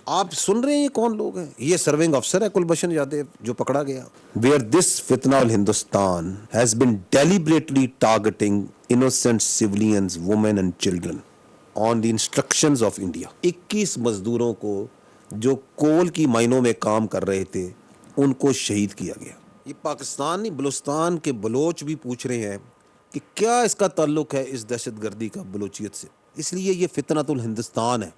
आप सुन रहे हैं ये कौन लोग हैं? ये सर्विंग अफसर है कुलभूषण यादव जो पकड़ा गया। वेयर दिस फितना all Hindustan has been deliberately targeting innocent civilians, women and children on the instructions of India. 21 मजदूरों को जो कोल की माइनों में काम कर रहे थे उनको शहीद किया गया। ये पाकिस्तानी बलूचिस्तान के बलोच भी पूछ रहे हैं कि क्या इसका ताल्लुक है इस दहशतगर्दी का बलूचियत से। इसलिए ये फितनातुल हिंदुस्तान है।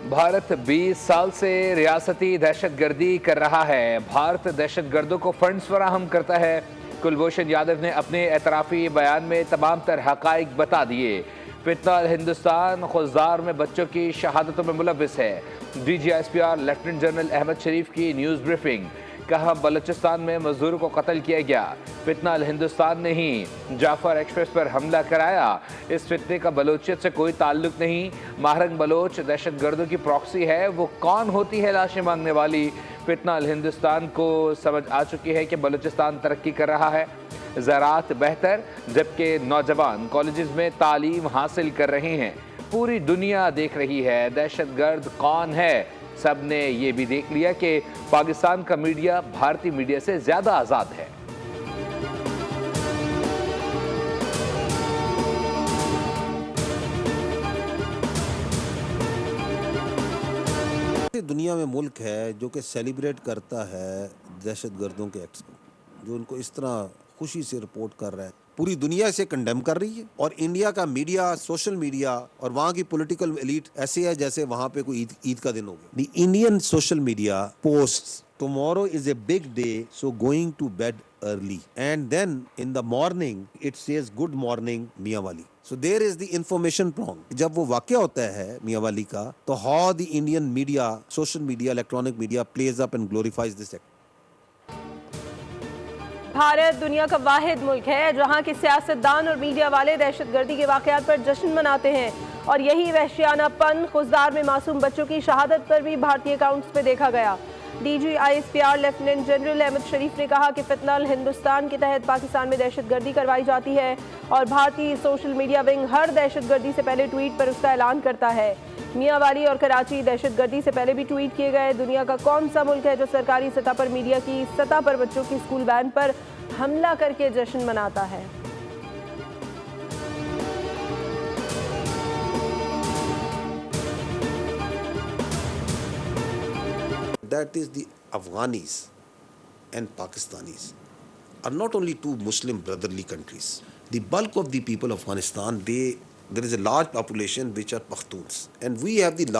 भारत 20 साल से रियासती दहशतगर्दी कर रहा है। भारत दहशतगर्दों को फंड्स फराहम करता है। कुलभूषण यादव ने अपने एतराफ़ी बयान में तमाम तर हक़ाइक़ बता दिए। फितना हिंदुस्तान खुज़दार में बच्चों की शहादतों में मुलव्विस है। DGISPR लेफ्टिनेंट जनरल अहमद शरीफ की न्यूज़ ब्रीफिंग। कहा बलूचिस्तान में मजदूरों को कत्ल किया गया। फितना हिंदुस्तान ने ही जाफर एक्सप्रेस पर हमला कराया। इस फितने का बलोचियत से कोई ताल्लुक नहीं। महरंग बलोच दहशतगर्दों की प्रॉक्सी है। वो कौन होती है लाशें मांगने वाली? फितना हिंदुस्तान को समझ आ चुकी है कि बलूचिस्तान तरक्की कर रहा है, ज़राअत बेहतर, जबकि नौजवान कॉलेजेस में तालीम हासिल कर रहे हैं। पूरी दुनिया देख रही है दहशतगर्द कौन है। सब ने ये भी देख लिया कि पाकिस्तान का मीडिया भारतीय मीडिया से ज्यादा आजाद है। दुनिया में मुल्क है जो कि सेलिब्रेट करता है दहशतगर्दों के एक्ट्स को, जो उनको इस तरह खुशी से रिपोर्ट कर रहा है। पूरी दुनिया इसे कंडेम कर रही है और इंडिया का मीडिया, सोशल मीडिया और वहाँ की पॉलिटिकल एलीट ऐसे है जैसे वहाँ पे कोई ईद का दिन हो गया। The Indian social media posts tomorrow is a big day, so going to bed early, and then in the morning it says good morning Miyawali. So there is the information prong. जब वो वाक़या होता है मियावाली का, तो how the Indian media, social media, electronic media plays up and glorifies this act. Bharat दुनिया का वाहिद मुल्क है जहां के सियासतदान और मीडिया वाले दहशतगर्दी के वाक़यात पर जश्न मनाते हैं, और यही वहशियानापन खुज़दार में मासूम बच्चों की शहादत पर भी भारतीय अकाउंट्स पे देखा गया। DGISPR लेफ्टिनेंट जनरल अहमद शरीफ ने कहा कि फितना हिंदुस्तान के तहत पाकिस्तान में दहशतगर्दी करवाई जाती है और भारतीय सोशल मीडिया विंग हर दहशतगर्दी से पहले ट्वीट पर उसका ऐलान करता है। मियांवाली और कराची दहशतगर्दी से पहले भी ट्वीट किए गए। दुनिया का कौन सा मुल्क है जो सरकारी सतह पर मीडिया की सतह पर बच्चों की स्कूल वैन पर हमला करके जश्न मनाता है? That is the Afghanis and Pakistanis are not only two Muslim brotherly countries. The bulk of the people of Afghanistan, there is a large population which are Pashtuns, and we have the large